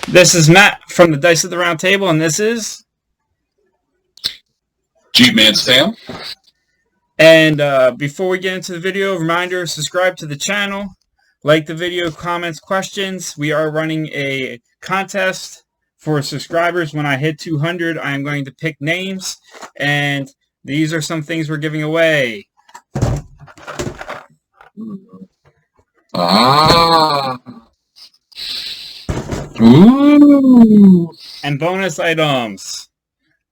This is Matt from the Dice at the Round Table, and this is Jeep-Man Sam. And before we get into the video, reminder, subscribe to the channel, like the video, comments, questions. We are running a contest for subscribers. When I hit 200, I am going to pick names, and these are some things we're giving away. Ooh. And bonus items.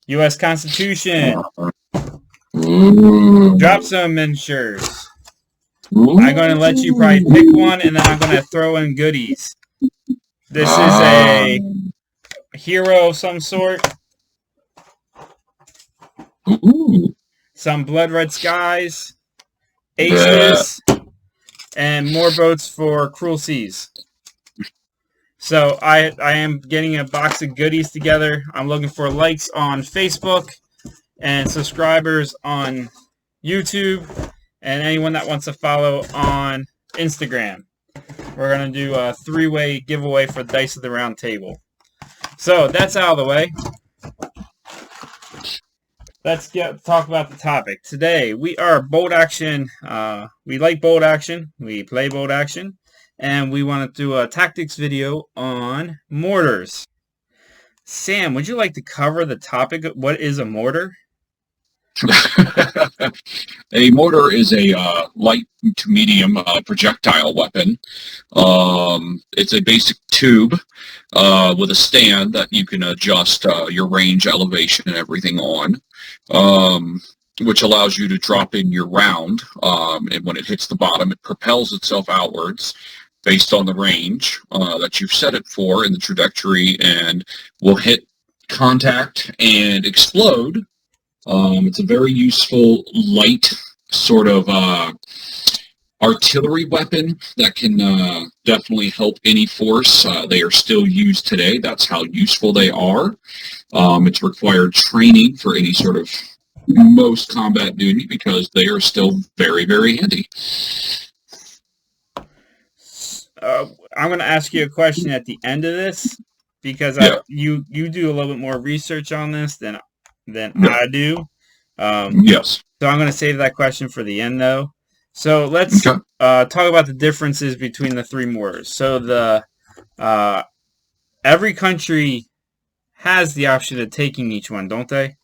U.S. Constitution. Ooh. Drop some miniatures. Ooh. I'm going to let you probably pick one, and then I'm going to throw in goodies. This is a hero of some sort. Ooh. Some blood red skies. Aces. And more boats for cruel seas. So I am getting a box of goodies together. I'm looking for likes on Facebook and subscribers on YouTube and anyone that wants to follow on Instagram. We're going to do a three-way giveaway for Dice at the Round Table. So that's out of the way. Let's talk about the topic. Today we are bolt action. We like bolt action. We play bolt action. And we want to do a tactics video on mortars. Sam, would you like to cover the topic? What is a mortar? A mortar is a light to medium projectile weapon. It's a basic tube with a stand that you can adjust your range, elevation, and everything on, which allows you to drop in your round. And when it hits the bottom, it propels itself outwards based on the range that you've set it for in the trajectory, and will hit contact and explode. It's a very useful, light sort of artillery weapon that can definitely help any force. They are still used today. That's how useful they are. It's required training for any sort of most combat duty because they are still very, very handy. I'm going to ask you a question at the end of this because you do a little bit more research on this than I do. Yes. So I'm going to save that question for the end, though. So let's talk about the differences between the three mortars. So the every country has the option of taking each one, don't they?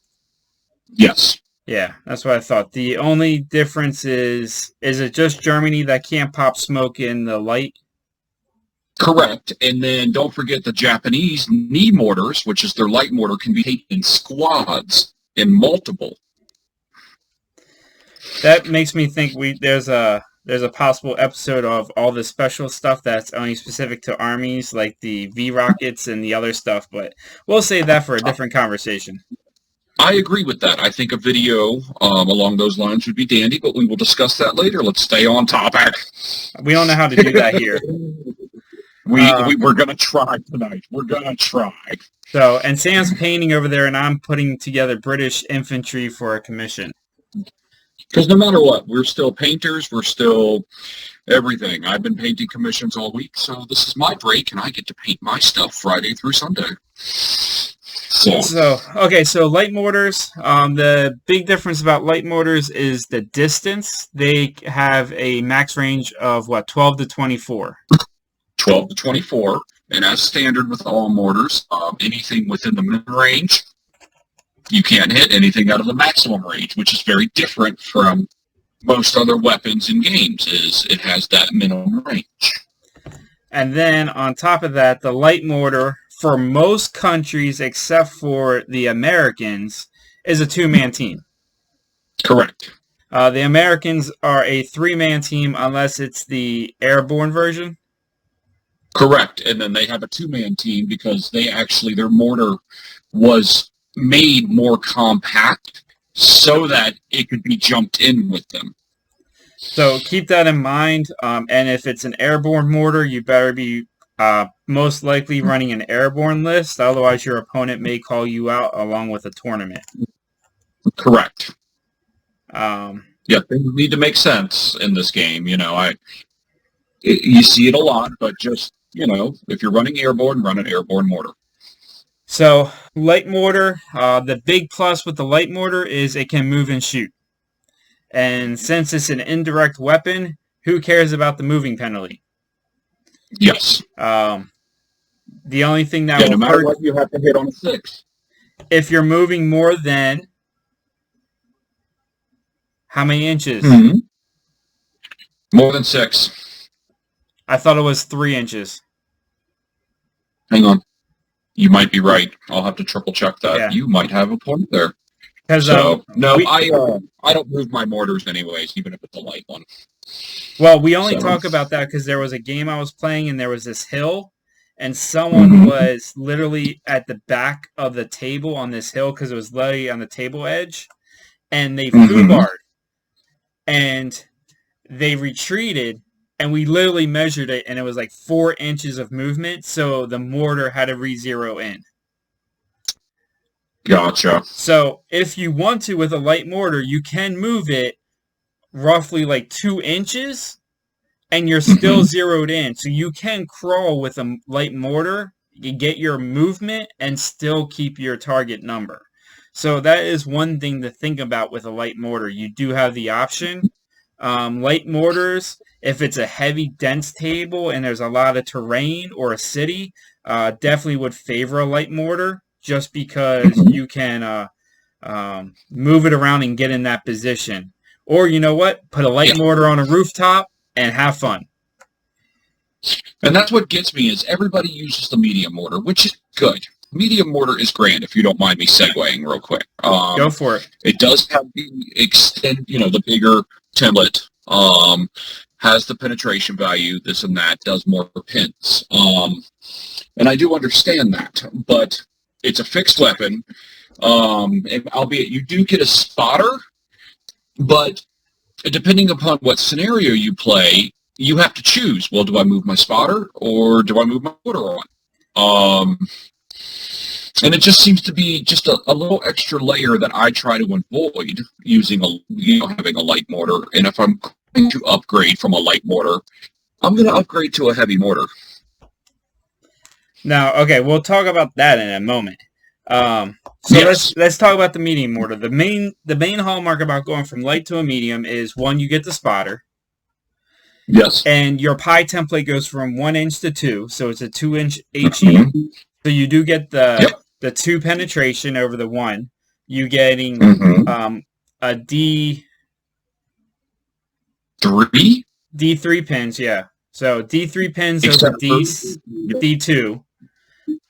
Yes. Yeah, that's what I thought. The only difference is it just Germany that can't pop smoke in the light? Correct. And then don't forget the Japanese knee mortars, which is their light mortar, can be taken in squads, in multiple. That makes me think there's a possible episode of all the special stuff that's only specific to armies, like the V rockets and the other stuff, but we'll save that for a different conversation. I agree with that. I think a video along those lines would be dandy, but we will discuss that later. Let's stay on topic. We don't know how to do that here. We're going to try tonight. We're going to try. So, and Sam's painting over there, and I'm putting together British infantry for a commission. Because no matter what, we're still painters. We're still everything. I've been painting commissions all week, so this is my break, and I get to paint my stuff Friday through Sunday. So light mortars. The big difference about light mortars is the distance. They have a max range of, 12 to 24? 12 to 24, and as standard with all mortars, anything within the minimum range, you can't hit. Anything out of the maximum range, which is very different from most other weapons in games, is it has that minimum range. And then on top of that, the light mortar, for most countries except for the Americans, is a two-man team. Correct. The Americans are a three-man team unless it's the airborne version. Correct. And then they have a two-man team because their mortar was made more compact so that it could be jumped in with them. So keep that in mind. And if it's an airborne mortar, you better be most likely running an airborne list. Otherwise, your opponent may call you out along with a tournament. Correct. Things need to make sense in this game. You see it a lot, but just if you're running airborne, run an airborne mortar. So, light mortar, the big plus with the light mortar is it can move and shoot. And since it's an indirect weapon, who cares about the moving penalty? Yes. The only thing that will no matter hurt, what, you have to hit on a 6. if you're moving more than how many inches? More than 6. I thought it was 3 inches. Hang on. You might be right. I'll have to triple check that. Yeah. You might have a point there. So, I don't move my mortars anyways, even if it's a light one. Well, we only talk about that because there was a game I was playing and there was this hill, and someone was literally at the back of the table on this hill because it was literally on the table edge, and they foobarred, and they retreated, and we literally measured it, and it was like 4 inches of movement, so the mortar had to re-zero in. Gotcha. So if you want to with a light mortar, you can move it roughly like 2 inches, and you're still zeroed in. So you can crawl with a light mortar, you get your movement, and still keep your target number. So that is one thing to think about with a light mortar. You do have the option. Light mortars, if it's a heavy, dense table and there's a lot of terrain or a city, definitely would favor a light mortar just because you can move it around and get in that position. Or, you know what? Put a light mortar on a rooftop and have fun. And that's what gets me is everybody uses the medium mortar, which is good. Medium mortar is grand, if you don't mind me segueing real quick. Go for it. It does have the the bigger template, has the penetration value, this and that, does more pins. And I do understand that, but it's a fixed weapon, albeit you do get a spotter, but depending upon what scenario you play, you have to choose, well, do I move my spotter or do I move my mortar on? And it just seems to be just a little extra layer that I try to avoid using having a light mortar. And if I'm going to upgrade from a light mortar, I'm going to upgrade to a heavy mortar. Now, okay, we'll talk about that in a moment. Let's talk about the medium mortar. The main hallmark about going from light to a medium is, one, you get the spotter. Yes. And your pie template goes from 1 inch to 2, so it's a 2-inch HE. So you do get the 2 penetration over the 1. You getting a D3 pins, yeah. So D3 pins over D2.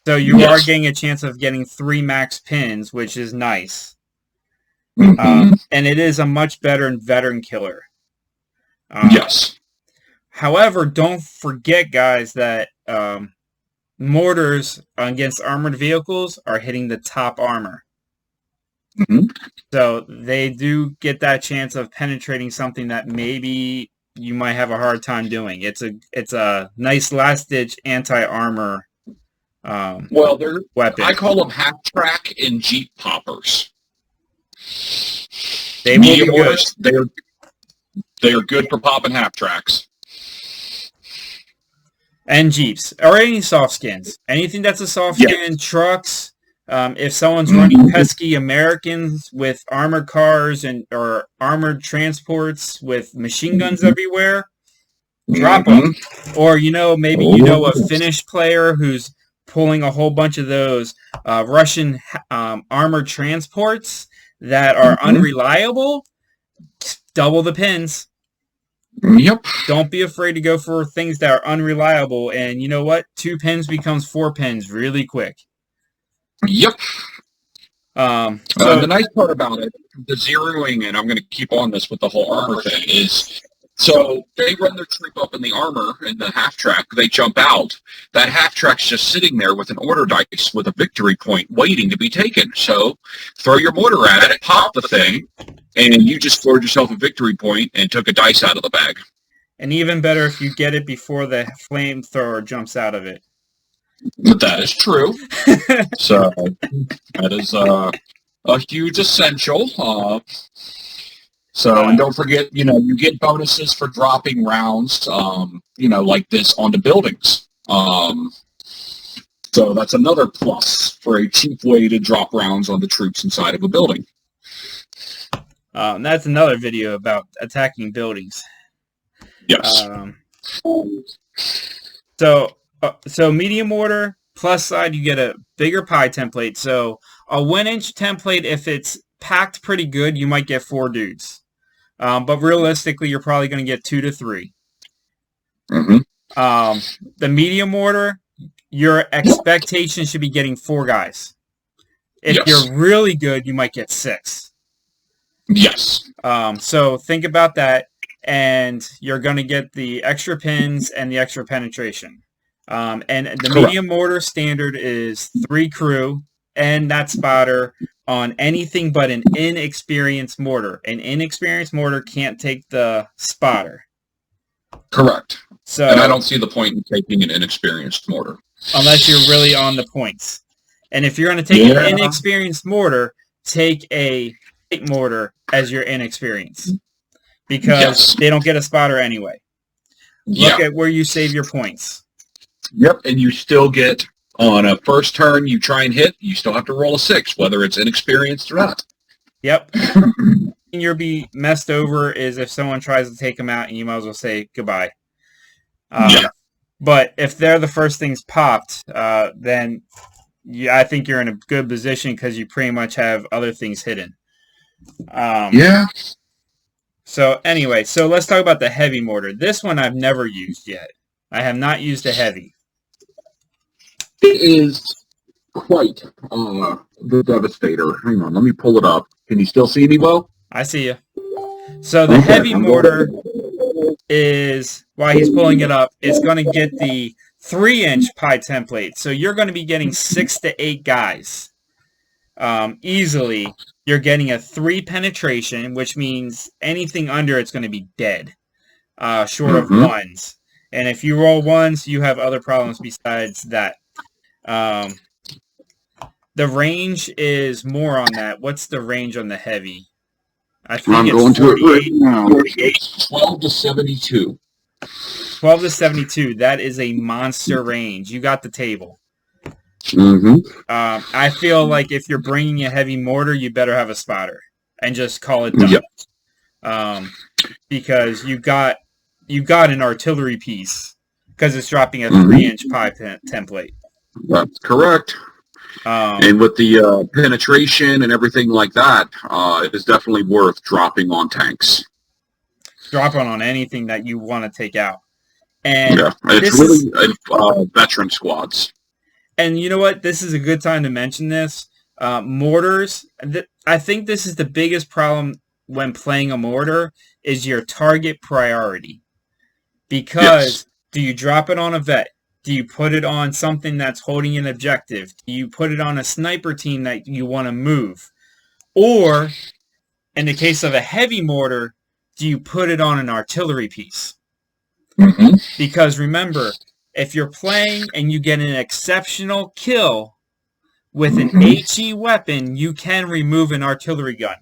So you are getting a chance of getting 3 max pins, which is nice. And it is a much better veteran killer. Yes. However, don't forget, guys, that mortars against armored vehicles are hitting the top armor. So they do get that chance of penetrating something that maybe you might have a hard time doing. It's a nice last-ditch anti-armor weapon. I call them half-track and Jeep poppers. They will be good. They are good for popping half-tracks. And Jeeps, or any soft skins. Anything that's a soft skin, trucks. If someone's running pesky Americans with armored cars or armored transports with machine guns everywhere, drop them. Or, maybe a Finnish player who's pulling a whole bunch of those Russian armored transports that are unreliable, double the pins. Yep. Don't be afraid to go for things that are unreliable. And you know what? 2 pins becomes 4 pins really quick. Yep. So the nice part about it, the zeroing, and I'm going to keep on this with the whole armor thing, is so they run their troop up in the armor in the half track. They jump out. That half track's just sitting there with an order dice with a victory point waiting to be taken. So throw your mortar at it, pop the thing, and you just scored yourself a victory point and took a dice out of the bag. And even better if you get it before the flamethrower jumps out of it. That is true. So that is a huge essential. And don't forget, you get bonuses for dropping rounds, like this onto buildings. So that's another plus for a cheap way to drop rounds on the troops inside of a building. That's another video about attacking buildings. Yes. So medium mortar, plus side, you get a bigger pie template. So a 1-inch template, if it's packed pretty good, you might get 4 dudes. But realistically, you're probably going to get 2 to 3. The medium mortar, your expectation should be getting 4 guys. If you're really good, you might get 6. Yes. So think about that, and you're going to get the extra pins and the extra penetration. And the medium mortar standard is 3 crew and that spotter on anything but an inexperienced mortar. An inexperienced mortar can't take the spotter. Correct. So, and I don't see the point in taking an inexperienced mortar. Unless you're really on the points. And if you're going to take an inexperienced mortar, take a light mortar as your inexperienced. Because they don't get a spotter anyway. Look at where you save your points. Yep, and you still get, on a first turn you try and hit, you still have to roll a 6, whether it's inexperienced or not. Yep. You'll be messed over is if someone tries to take them out, and you might as well say goodbye. But if they're the first things popped, then I think you're in a good position because you pretty much have other things hidden. So anyway, so let's talk about the heavy mortar. This one I've never used yet. I have not used a heavy. It is quite the Devastator. Hang on, let me pull it up. Can you still see me, Bo? I see you. So the heavy mortar is, while he's pulling it up, it's going to get the 3-inch pie template. So you're going to be getting 6 to 8 guys. Easily, you're getting a 3 penetration, which means anything under it's going to be dead, short of 1s. And if you roll 1s, you have other problems besides that. The range is more on that. What's the range on the heavy? I think I'm going to it right now. 12 to 72. 12 to 72. That is a monster range. You got the table. I feel like if you're bringing a heavy mortar, you better have a spotter and just call it done. Because you got an artillery piece because it's dropping a 3-inch pie template. That's correct. And with the penetration and everything like that, it is definitely worth dropping on tanks. Dropping on anything that you want to take out. And it's really veteran squads. And you know what? This is a good time to mention this. Mortars, I think this is the biggest problem when playing a mortar is your target priority. Because do you drop it on a vet? Do you put it on something that's holding an objective? Do you put it on a sniper team that you want to move? Or, in the case of a heavy mortar, do you put it on an artillery piece? Because remember, if you're playing and you get an exceptional kill with an HE weapon, you can remove an artillery gun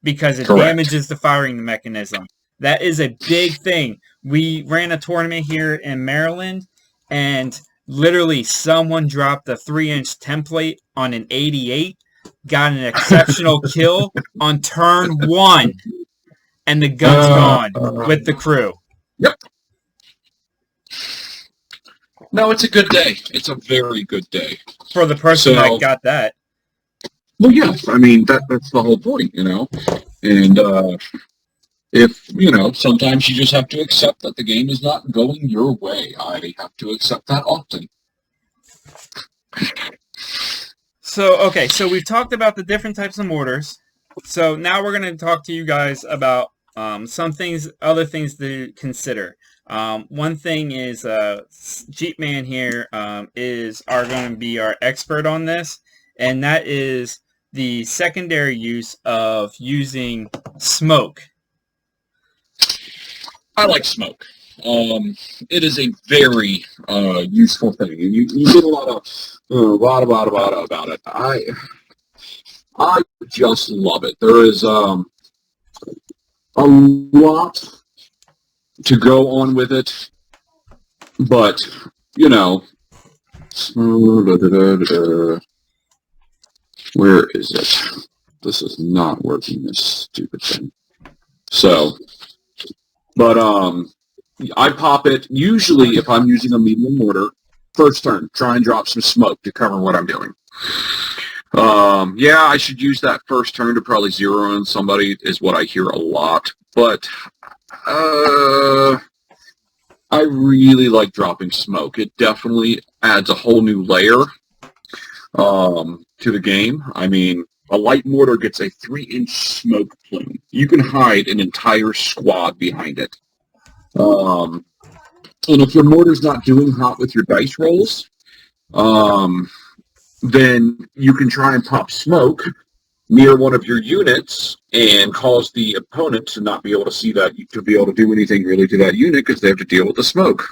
because it damages the firing mechanism. That is a big thing. We ran a tournament here in Maryland, and literally someone dropped a 3-inch template on an 88, got an exceptional kill on turn 1, and the gun's gone with the crew. No, it's a good day. It's a very good day. For the person that got that. Well, yes. I mean, that's the whole point, you know. And if, you know, sometimes you just have to accept that the game is not going your way. I have to accept that often. So, okay, so we've talked about the different types of mortars. So now we're going to talk to you guys about some things, other things to consider. One thing is Jeep Man here are going to be our expert on this, and that is the secondary use of using smoke. I like smoke. It is a very useful thing, and you get a lot about it. I just love it. There is a lot to go on with it, but you know, where is it? This is not working, this stupid thing. So, but, I pop it, usually if I'm using a medium mortar, first turn, try and drop some smoke to cover what I'm doing. Yeah, I should use that first turn to probably zero in somebody, is what I hear a lot. But, I really like dropping smoke. It definitely adds a whole new layer to the game. I mean, a light mortar gets a 3-inch smoke plume. You can hide an entire squad behind it. And if your mortar's not doing hot with your dice rolls, then you can try and pop smoke near one of your units and cause the opponent to not be able to see that, to be able to do anything really to that unit because they have to deal with the smoke.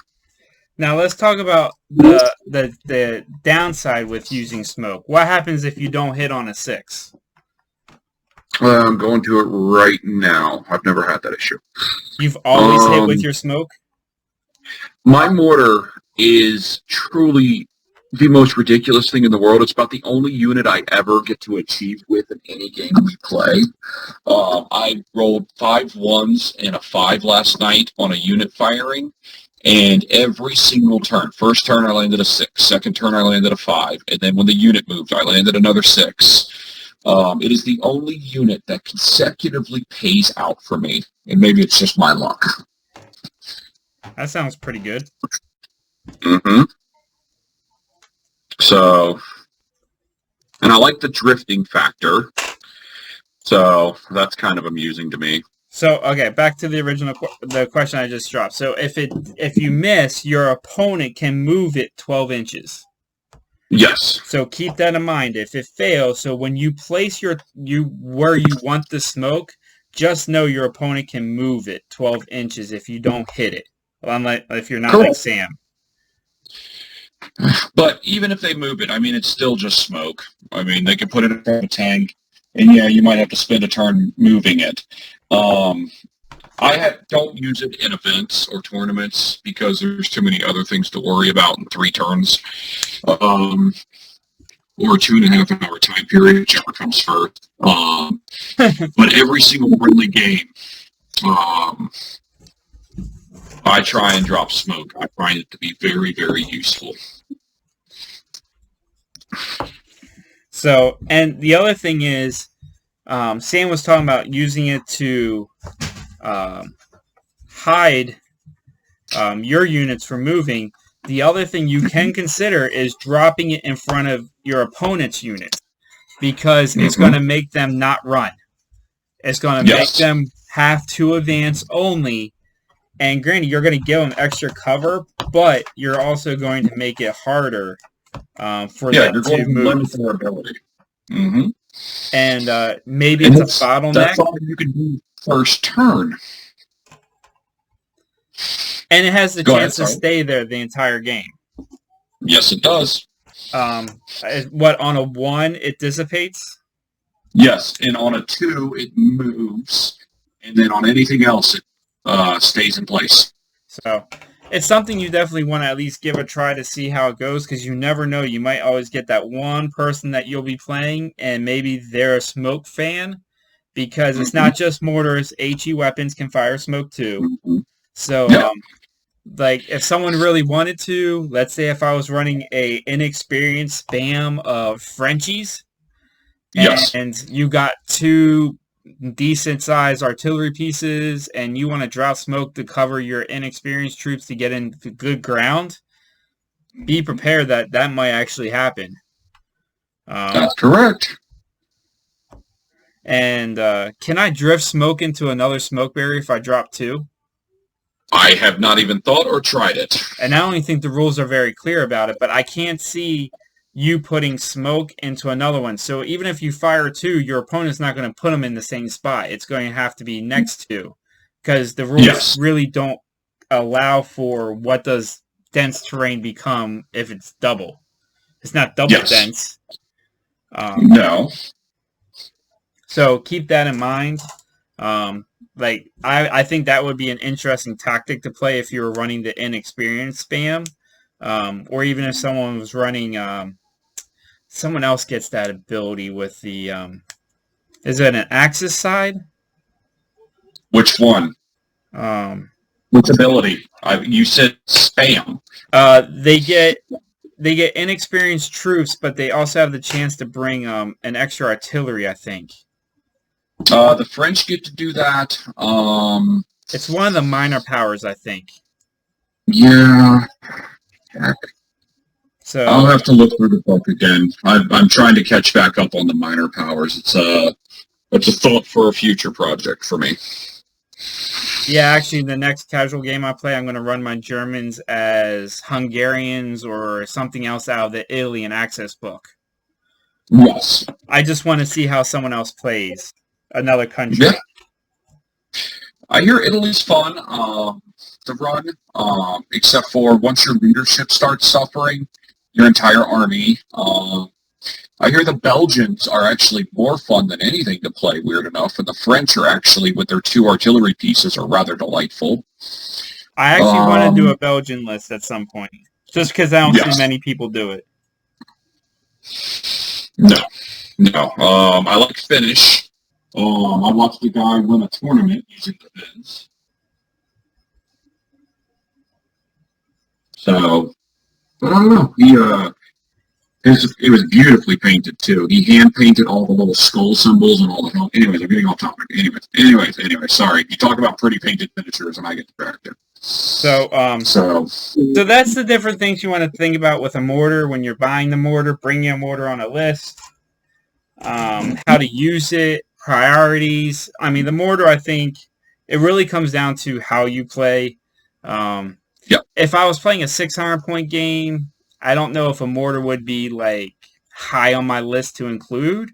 Now let's talk about the downside with using smoke. What happens if you don't hit on a 6? I'm going to it right now. I've never had that issue. You've always hit with your smoke? My mortar is truly the most ridiculous thing in the world. It's about the only unit I ever get to achieve with in any game we play. I rolled 5 1s and a 5 last night on a unit firing, and every single turn, first turn I landed a 6, second turn I landed a 5, and then when the unit moved I landed another 6. It is the only unit that consecutively pays out for me, and maybe it's just my luck. That sounds pretty good. Mm-hmm. So, and I like the drifting factor. So that's kind of amusing to me. So, okay, back to the original the question I just dropped. So if you miss, your opponent can move it 12 inches. Yes. So keep that in mind. If it fails, so when you place where you want the smoke, just know your opponent can move it 12 inches if you don't hit it. Unlike if you're not like Sam. But even if they move it, I mean, it's still just smoke. I mean, they can put it in a tank, and yeah, you might have to spend a turn moving it. I don't use it in events or tournaments because there's too many other things to worry about in 3 turns. Or a 2.5 hour time period, whichever comes first. But every single friendly game, I try and drop smoke. I find it to be very, very useful. So, and the other thing is, Sam was talking about using it to hide your units from moving. The other thing you can consider is dropping it in front of your opponent's unit, because it's going to make them not run. It's going to make them have to advance only. And granted, you're going to give them extra cover, but you're also going to make it harder for them to move. Their ability. Mm-hmm. And maybe it's a bottleneck. That's all you can do first turn. And it has the chance to stay there the entire game. Yes, it does. What, on a 1, it dissipates? Yes, and on a 2, it moves. And then on anything else, it stays in place. So it's something you definitely want to at least give a try to see how it goes, because you never know. You might always get that one person that you'll be playing, and maybe they're a smoke fan, because it's not just mortars. HE weapons can fire smoke too. So, like, if someone really wanted to, let's say if I was running a inexperienced spam of Frenchies, and you got 2 decent-sized artillery pieces, and you want to drop smoke to cover your inexperienced troops to get into good ground, be prepared that that might actually happen. That's correct. And can I drift smoke into another smoke barrier if I drop 2? I have not even thought or tried it. And I don't even think the rules are very clear about it, but I can't see you putting smoke into another one. So even if you fire 2, your opponent's not going to put them in the same spot. It's going to have to be next to, because the rules really don't allow for what does dense terrain become if it's double. It's not double dense. No. So keep that in mind. I think that would be an interesting tactic to play if you were running the inexperienced spam. or even if someone was running, someone else gets that ability with the, is it an Axis side? Which one? Um, Which ability? You said spam. they get inexperienced troops, but they also have the chance to bring an extra artillery, I think. The French get to do that. It's one of the minor powers, I think. Yeah. Heck. So I'll have to look through the book again. I'm trying to catch back up on the minor powers. It's a thought for a future project for me. yeah, actually, the next casual game I play, I'm going to run my Germans as Hungarians or something else out of the Italy and Access book. Yes. I just want to see how someone else plays another country. Yeah. I hear Italy's fun to run, except for once your leadership starts suffering, your entire army. I hear the Belgians are actually more fun than anything to play, weird enough, and the French are actually, with their 2 artillery pieces, are rather delightful. I actually want to do a Belgian list at some point, just because I don't see many people do it. No. I like Finnish. I watched the guy win a tournament using the Finns. So, but I don't know. It was beautifully painted too. He hand painted all the little skull symbols and all the hell. Anyways, I'm getting off topic. Anyways. Sorry. You talk about pretty painted miniatures, and I get distracted. So that's the different things you want to think about with a mortar when you're buying the mortar, bringing a mortar on a list, how to use it, priorities. I mean, the mortar, I think it really comes down to how you play. If I was playing a 600-point game, I don't know if a mortar would be like high on my list to include,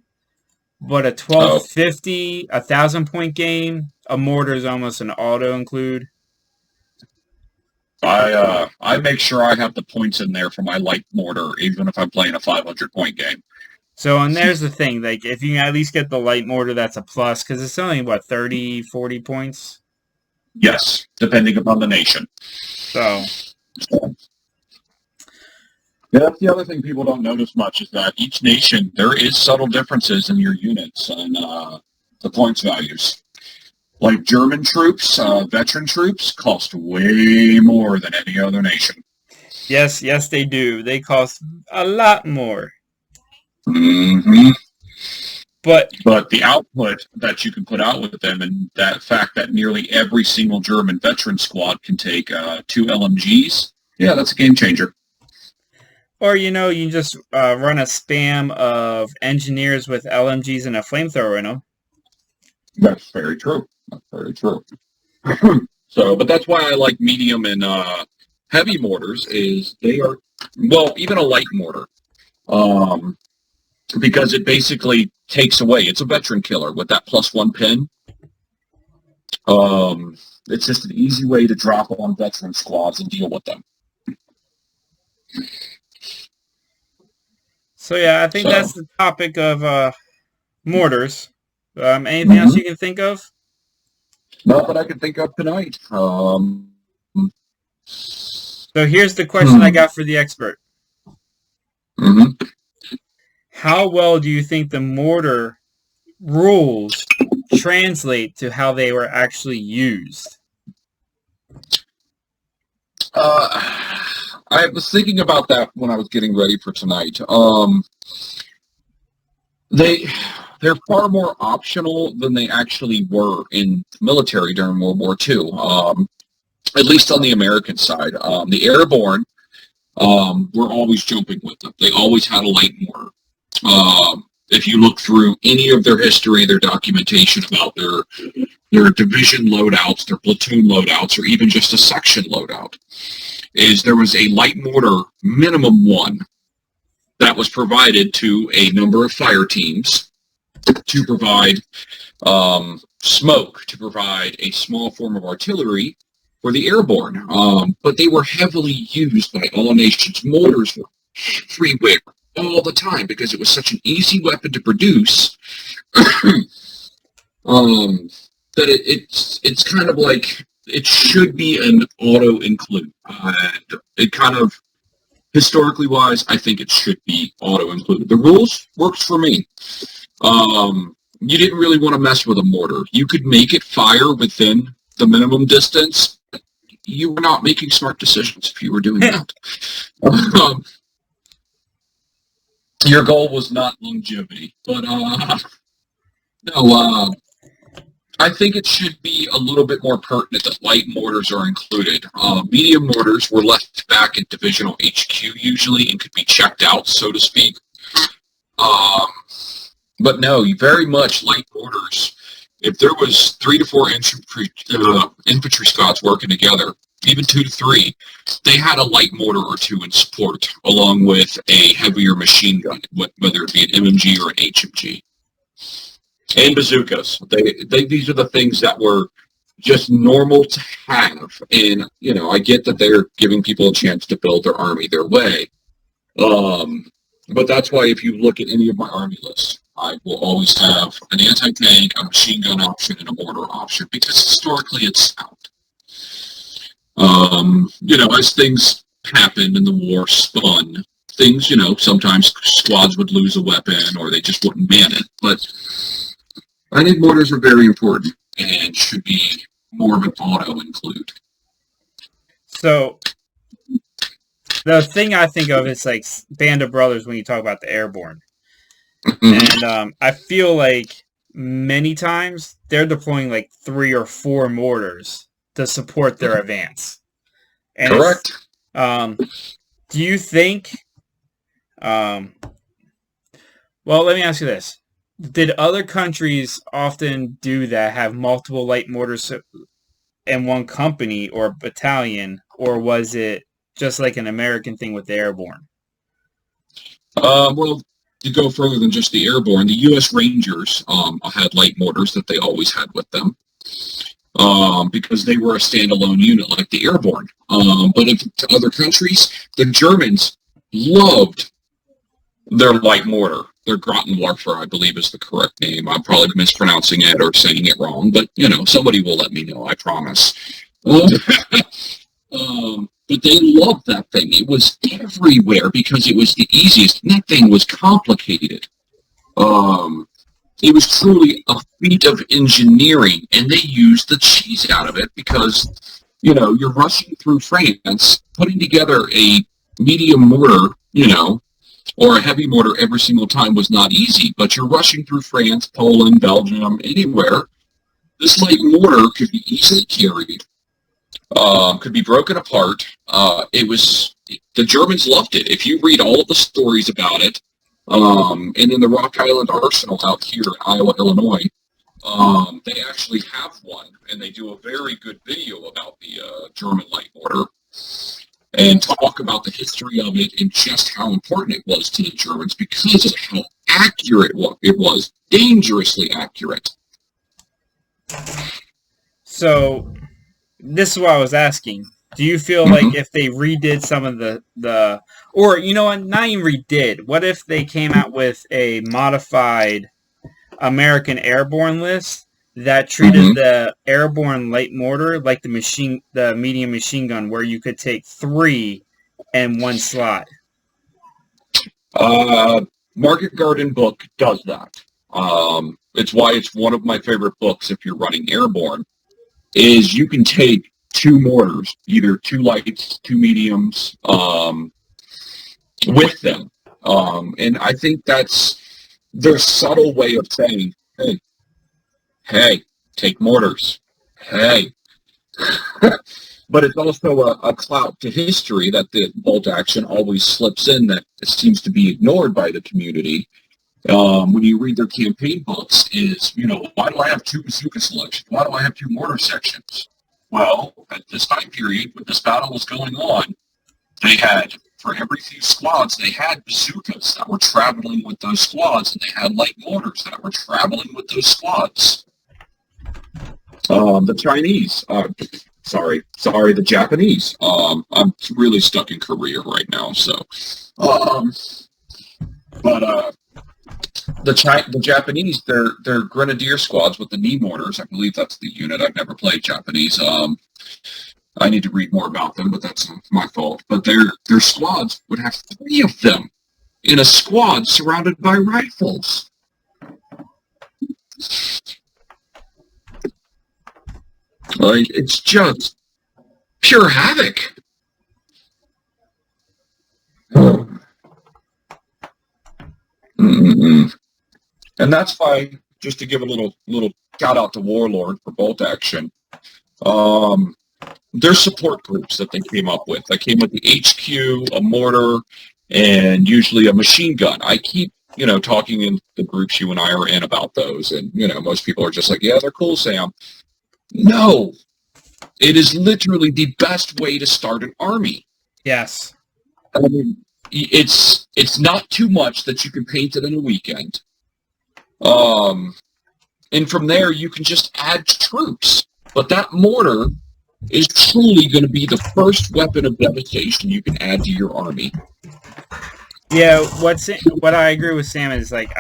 but a 1250, 1,000-point game, a mortar is almost an auto include. I make sure I have the points in there for my light mortar, even if I'm playing a 500-point game. So, and there's the thing, like, if you at least get the light mortar, that's a plus, because it's only, 30, 40 points? Yes, depending upon the nation. So. Yeah, that's the other thing people don't notice much, is that each nation, there is subtle differences in your units and the points values. Like German troops, veteran troops, cost way more than any other nation. Yes, they do. They cost a lot more. Mm-hmm. But the output that you can put out with them, and that fact that nearly every single German veteran squad can take 2 LMGs, yeah, that's a game changer. Or, you just run a spam of engineers with LMGs and a flamethrower in them. That's very true. So, but that's why I like medium and heavy mortars, is they are, well, even a light mortar, because it basically takes away, it's a veteran killer with that +1 pin. It's just an easy way to drop on veteran squads and deal with them. So, yeah, I think that's the topic of mortars. Anything else you can think of? Not that I can think of tonight. So here's the question I got for the expert. Mm-hmm. How well do you think the mortar rules translate to how they were actually used? I was thinking about that when I was getting ready for tonight. They're far more optional than they actually were in the military during World War II, at least on the American side. The airborne were always jumping with them. They always had a light mortar. If you look through any of their history, their documentation about their division loadouts, their platoon loadouts, or even just a section loadout, is there was a light mortar, minimum 1, that was provided to a number of fire teams to provide smoke, to provide a small form of artillery for the airborne. But they were heavily used by all nations. Mortars were everywhere all the time because it was such an easy weapon to produce that it's kind of like it should be an auto include. It kind of historically wise, I think it should be auto included. The rules works for me. You didn't really want to mess with a mortar. You could make it fire within the minimum distance. You were not making smart decisions if you were doing that. Your goal was not longevity, but no. I think it should be a little bit more pertinent that light mortars are included. Medium mortars were left back at Divisional HQ usually and could be checked out, so to speak. But no, very much light mortars. If there was 3 to 4 infantry squads working together, even 2 to 3, they had a light mortar or two in support, along with a heavier machine gun, whether it be an MMG or an HMG. And bazookas. These are the things that were just normal to have. And, I get that they're giving people a chance to build their army their way. But that's why if you look at any of my army lists, I will always have an anti-tank, a machine gun option, and a mortar option, because historically it's out. As things happened and the war spun, things, sometimes squads would lose a weapon or they just wouldn't man it. But I think mortars are very important and should be more of an auto include. So, the thing I think of is like Band of Brothers when you talk about the airborne. And I feel like many times they're deploying like 3 or 4 mortars to support their advance. And correct. Do you think... well, let me ask you this. Did other countries often do that, have multiple light mortars in one company or battalion, or was it just like an American thing with the airborne? Well, to go further than just the airborne, the U.S. Rangers had light mortars that they always had with them because they were a standalone unit like the airborne. But to other countries, the Germans loved their light mortar. Their Grottenwerfer, I believe, is the correct name. I'm probably mispronouncing it or saying it wrong, but, somebody will let me know, I promise. But they loved that thing. It was everywhere because it was the easiest. And that thing was complicated. It was truly a feat of engineering, and they used the cheese out of it because, you're rushing through France, putting together a medium mortar, or a heavy mortar every single time was not easy, but you're rushing through France, Poland, Belgium, anywhere. This light mortar could be easily carried, could be broken apart. The Germans loved it. If you read all of the stories about it, and in the Rock Island Arsenal out here in Iowa, Illinois, they actually have one, and they do a very good video about the German light mortar and talk about the history of it and just how important it was to the Germans because of how accurate it was, dangerously accurate. So, this is what I was asking. Do you feel like if they redid some of the or, not even redid, what if they came out with a modified American airborne list that treated the airborne light mortar like the medium machine gun, where you could take 3 in one slot? Market Garden book does that. It's why it's one of my favorite books if you're running airborne, is you can take 2 mortars, either 2 lights, 2 mediums, with them. And I think that's their subtle way of saying, hey, take mortars. Hey. But it's also a clout to history that the bolt action always slips in that seems to be ignored by the community. When you read their campaign books is, why do I have 2 bazooka selections? Why do I have 2 mortar sections? Well, at this time period, when this battle was going on, they had, for every few squads, they had bazookas that were traveling with those squads, and they had light mortars that were traveling with those squads. The Chinese, the Japanese. I'm really stuck in Korea right now, so. The Japanese, they're grenadier squads with the knee mortars. I believe that's the unit. I've never played Japanese. I need to read more about them, but that's my fault. But their squads would have 3 of them in a squad surrounded by rifles. Like, it's just pure havoc. Mm-mm. And that's why, just to give a little shout out to Warlord for Bolt Action, there's support groups that they came up with. They came with the HQ, a mortar, and usually a machine gun. I keep, talking in the groups you and I are in about those, and, most people are just like, yeah, they're cool, Sam. No, it is literally the best way to start an army. Yes. I mean, it's not too much that you can paint it in a weekend. And from there, you can just add troops. But that mortar is truly going to be the first weapon of devastation you can add to your army. Yeah, what I agree with Sam is like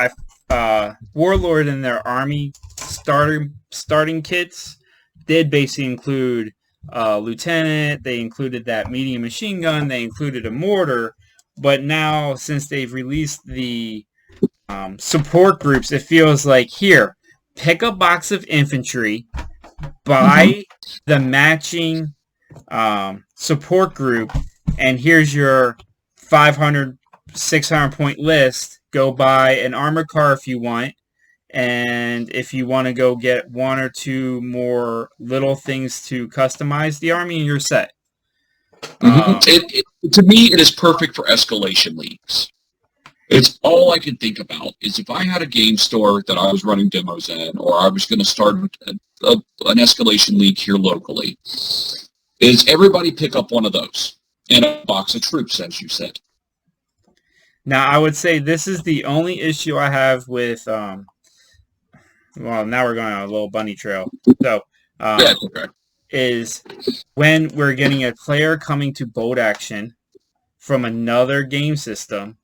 Warlord and their army starting kits did basically include lieutenant. They included that medium machine gun. They included a mortar. But now, since they've released the support groups, it feels like, here, pick a box of infantry, buy the matching support group, and here's your 500, 600 point list. Go buy an armored car if you want, and if you want to go get 1 or 2 more little things to customize the army, and you're set. To me, it is perfect for escalation leagues. It's all I can think about is if I had a game store that I was running demos in, or I was going to start an escalation league here locally, is everybody pick up one of those and a box of troops, as you said. Now, I would say this is the only issue I have with, well, now we're going on a little bunny trail. So, yeah, okay. Is when we're getting a player coming to Bolt Action from another game system,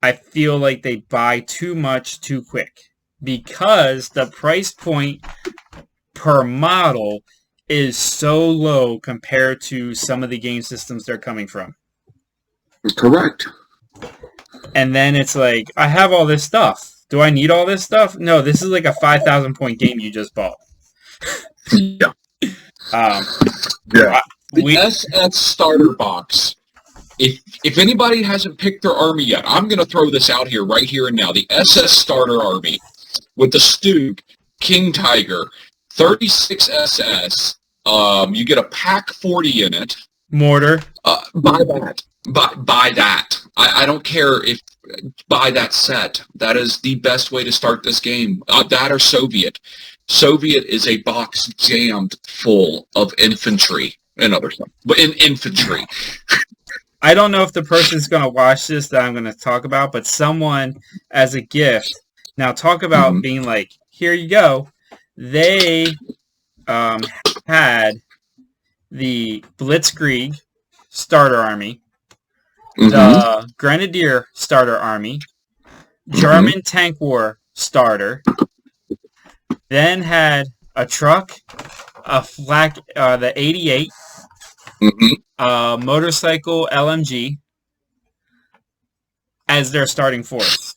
I feel like they buy too much too quick because the price point per model is so low compared to some of the game systems they're coming from. Correct. And then it's like, I have all this stuff. Do I need all this stuff? No, this is like a 5,000 point game you just bought. Yeah. The SS starter box. If anybody hasn't picked their army yet, I'm going to throw this out here right here and now. The SS starter army with the Stug, King Tiger, 36 SS. You get a pack 40 in it. Mortar. Buy that. Buy that. I don't care if buy that set. That is the best way to start this game. That or Soviet. Soviet is a box jammed full of infantry and other stuff. But in infantry. I don't know if the person's going to watch this that I'm going to talk about, but someone as a gift. Now talk about being like, here you go. They had the Blitzkrieg starter army, the Grenadier starter army, German Tank War starter, then had a truck, a flak, the 88, motorcycle LMG as their starting force.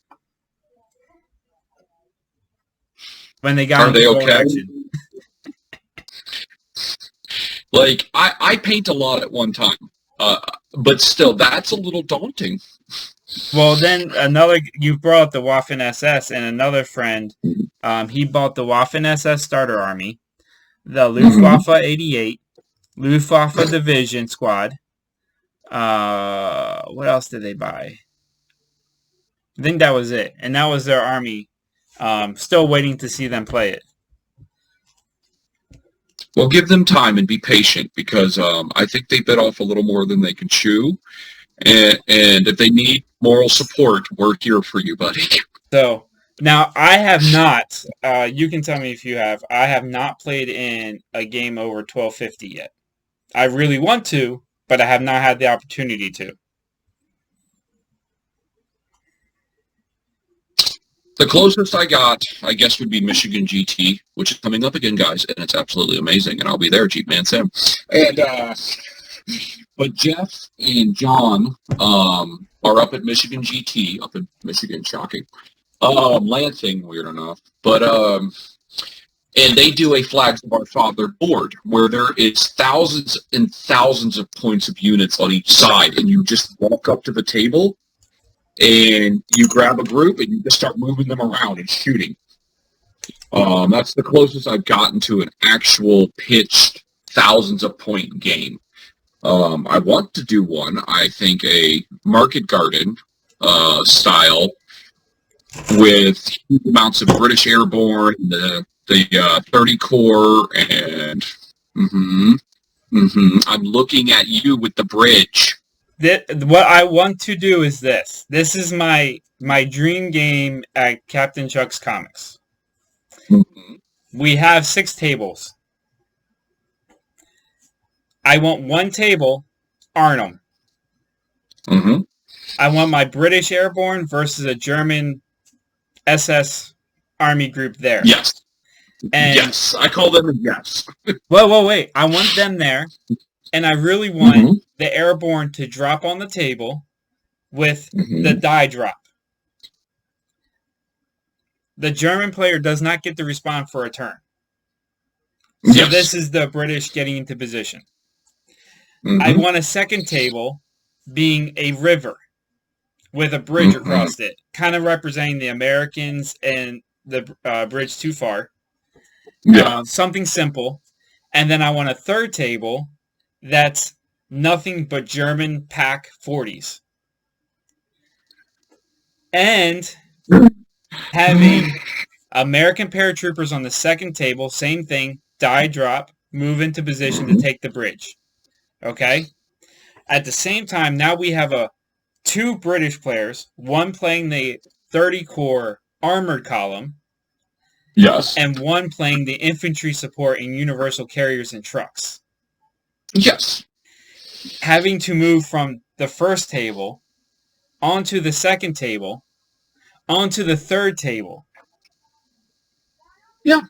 When they got into Bolt Action. Like, I paint a lot at one time, but still, that's a little daunting. Well, then you brought up the Waffen SS, and another friend, he bought the Waffen SS starter army, the Luftwaffe 88, Luftwaffe Division Squad. What else did they buy? I think that was it, and that was their army. Still waiting to see them play it. Well, give them time and be patient because I think they bit off a little more than they can chew. And if they need moral support, we're here for you, buddy. So, now I have not, you can tell me if you have, I have not played in a game over 1250 yet. I really want to, but I have not had the opportunity to. The closest I got, I guess, would be Michigan GT, which is coming up again, guys, and it's absolutely amazing, and I'll be there, Jeep Man Sam. And but Jeff and John are up at Michigan GT, up in Michigan, shocking. Lansing, weird enough, but and they do a Flags of Our Father board where there is thousands and thousands of points of units on each side, and you just walk up to the table and you grab a group and you just start moving them around and shooting. That's the closest I've gotten to an actual pitched thousands of point game. I want to do one, I think, a Market Garden style with huge amounts of British Airborne, the 30 core, and I'm looking at you with the bridge. What I want to do is this. This is my dream game at Captain Chuck's Comics. We have 6 tables. I want one table, Arnhem. I want my British Airborne versus a German SS Army group there. Yes. And yes. I call them a yes. Wait. I want them there. And I really want the Airborne to drop on the table with the die drop. The German player does not get to respond for a turn. So this is the British getting into position. I want a second table being a river with a bridge across it, kind of representing the Americans and the bridge too far. Something simple. And then I want a third table that's nothing but German Pack 40s. And having American paratroopers on the second table, same thing, die drop, move into position to take the bridge. Okay? At the same time, now we have 2 British players, one playing the 30 core armored column, yes, and one playing the infantry support in universal carriers and trucks. Yes. Having to move from the first table onto the second table, onto the third table. Yeah.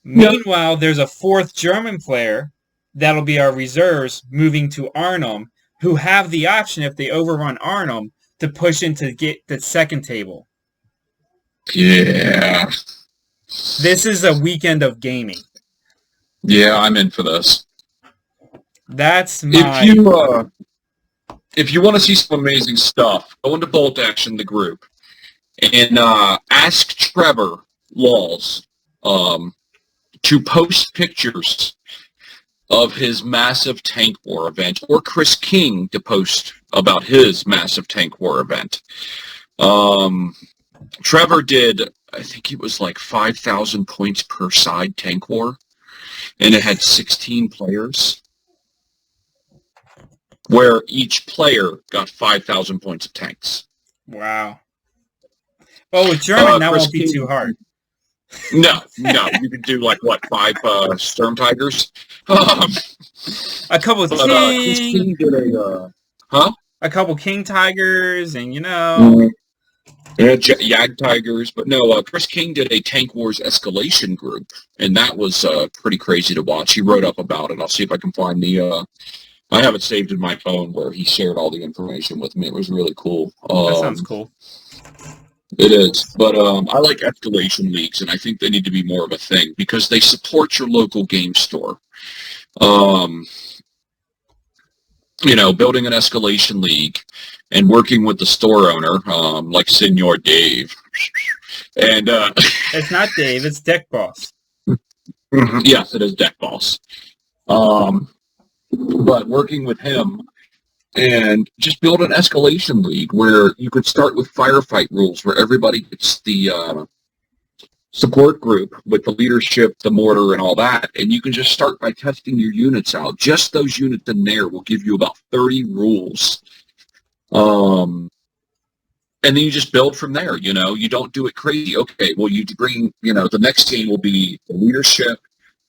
Meanwhile, there's a 4th German player that'll be our reserves moving to Arnhem, who have the option, if they overrun Arnhem, to push in to get the second table. Yeah. This is a weekend of gaming. Yeah, I'm in for this. That's my... If you want to see some amazing stuff, go into Bolt Action, the group, and ask Trevor Laws to post pictures of his massive tank war event, or Chris King to post about his massive tank war event. Trevor did, I think it was like 5,000 points per side tank war, and it had 16 players, where each player got 5,000 points of tanks. Wow. Well, with German, that won't be too hard. No, you could do like what, 5 Sturm Tigers? A couple of King did a couple King Tigers, and Jag Tigers, but no, Chris King did a Tank Wars escalation group, and that was pretty crazy to watch. He wrote up about it. I'll see if I can find the. I have it saved in my phone where he shared all the information with me. It was really cool. That sounds cool. It is, but I like escalation leagues, and I think they need to be more of a thing because they support your local game store. Building an escalation league and working with the store owner, like Senor Dave, and it's not Dave, it's Deck Boss. Yes, it is Deck Boss. But working with him. And just build an escalation league where you could start with firefight rules, where everybody gets the support group with the leadership, the mortar, and all that. And you can just start by testing your units out. Just those units in there will give you about 30 rules. And then you just build from there, You don't do it crazy. Okay, well, you bring, the next game will be the leadership,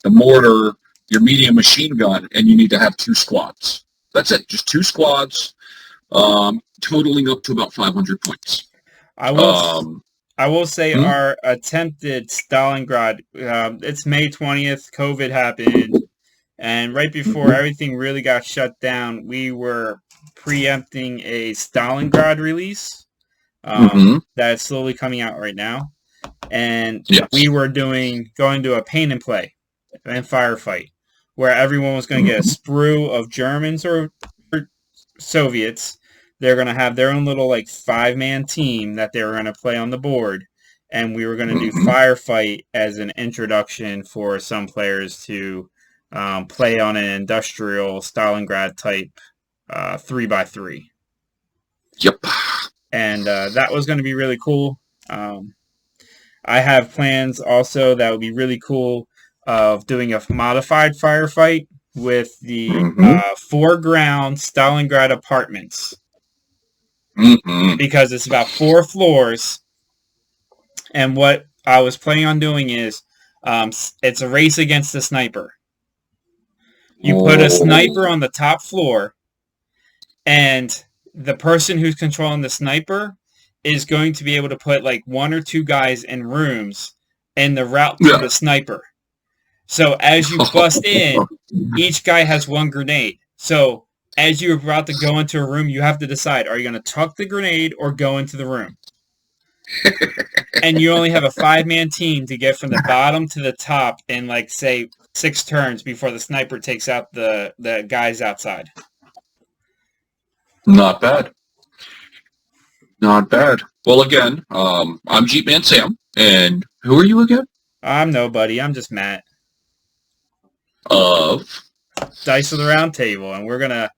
the mortar, your medium machine gun, and you need to have 2 squads. That's it. Just 2 squads, totaling up to about 500 points. I will I will say Hmm? our attempted Stalingrad, it's May 20th, COVID happened, and right before Hmm. everything really got shut down, we were preempting a Stalingrad release Hmm. that's slowly coming out right now. And we Yes. were going to a paint and play and firefight where everyone was going to get a Hmm. sprue of Germans or Soviets. They're going to have their own little like 5-man team that they were going to play on the board, and we were going to do Hmm. firefight as an introduction for some players to play on an industrial Stalingrad type 3x3, Yep. and that was going to be really cool. Um, I have plans also that would be really cool of doing a modified firefight with the Hmm. foreground Stalingrad apartments Hmm. because it's about 4 floors. And what I was planning on doing is it's a race against the sniper. You put a sniper Oh. on the top floor, and the person who's controlling the sniper is going to be able to put like 1 or 2 guys in rooms in the route to Yeah. the sniper. So as you bust in, each guy has 1 grenade. So as you're about to go into a room, you have to decide, are you going to tuck the grenade or go into the room? And you only have a 5-man team to get from the bottom to the top in like say 6 turns before the sniper takes out the guys outside. Not bad. Not bad. Well, again, I'm Jeep Man Sam, and who are you again? I'm nobody. I'm just Matt. Of. Dice of the Round Table, and we're gonna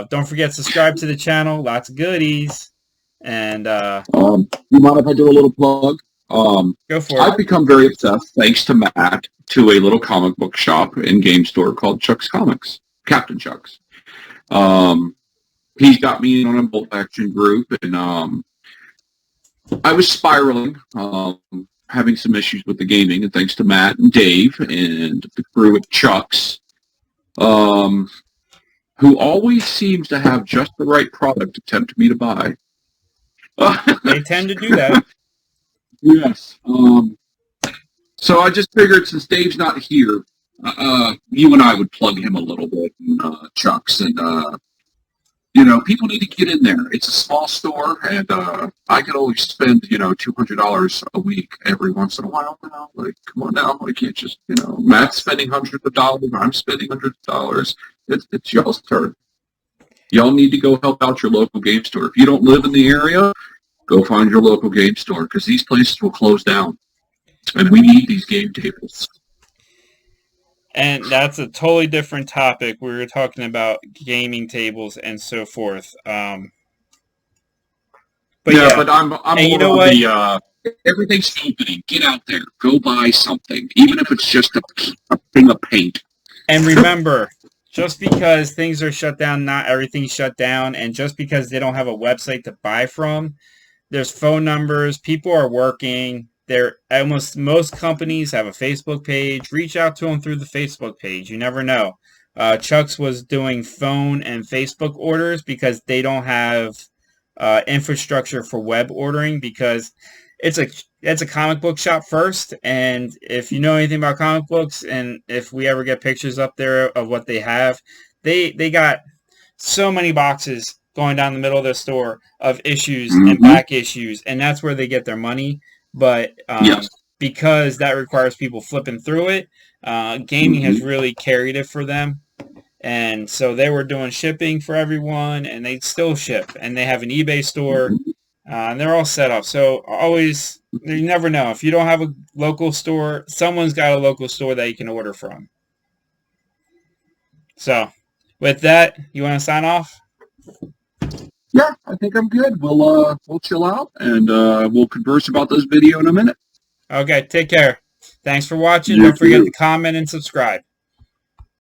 don't forget subscribe to the channel. Lots of goodies, and You mind if I do a little plug? go for it. I've become very obsessed, thanks to Matt, to a little comic book shop and game store called Chuck's Comics, Captain Chuck's. Um, he's got me in on a bolt action group, and I was spiraling, having some issues with the gaming, and thanks to Matt and Dave and the crew at Chuck's, um, who always seems to have just the right product to tempt me to buy. They tend to do that. Yes. So I just figured since Dave's not here, you and I would plug him a little bit, and, Chuck's, and people need to get in there. It's a small store, and I could always spend $200 a week every once in a while. Like, come on now, I can't just Matt's spending hundreds of dollars, I'm spending hundreds of dollars. It's y'all's turn. Y'all need to go help out your local game store. If you don't live in the area, go find your local game store because these places will close down. And we need these game tables. And that's a totally different topic. We were talking about gaming tables and so forth. But Yeah, yeah, but I'm and you more know on what? the everything's opening. Get out there. Go buy something. Even if it's just a thing of paint. And remember, just because things are shut down, not everything's shut down. And just because they don't have a website to buy from, there's phone numbers. People are working. They're almost most companies have a Facebook page. Reach out to them through the Facebook page. You never know. Chuck's was doing phone and Facebook orders because they don't have infrastructure for web ordering because it's a comic book shop first. And if you know anything about comic books, and if we ever get pictures up there of what they have, they got so many boxes going down the middle of their store of issues and Mm-hmm. back issues, and that's where they get their money. But Yes. because that requires people flipping through it, gaming has Mm-hmm. really carried it for them. And so they were doing shipping for everyone, and they still ship. And they have an eBay store, Mm-hmm. and they're all set up. So always, you never know. If you don't have a local store, someone's got a local store that you can order from. So with that, you want to sign off? Yeah, I think I'm good. We'll chill out and we'll converse about this video in a minute. Okay, take care. Thanks for watching. You Don't forget too. to comment and subscribe.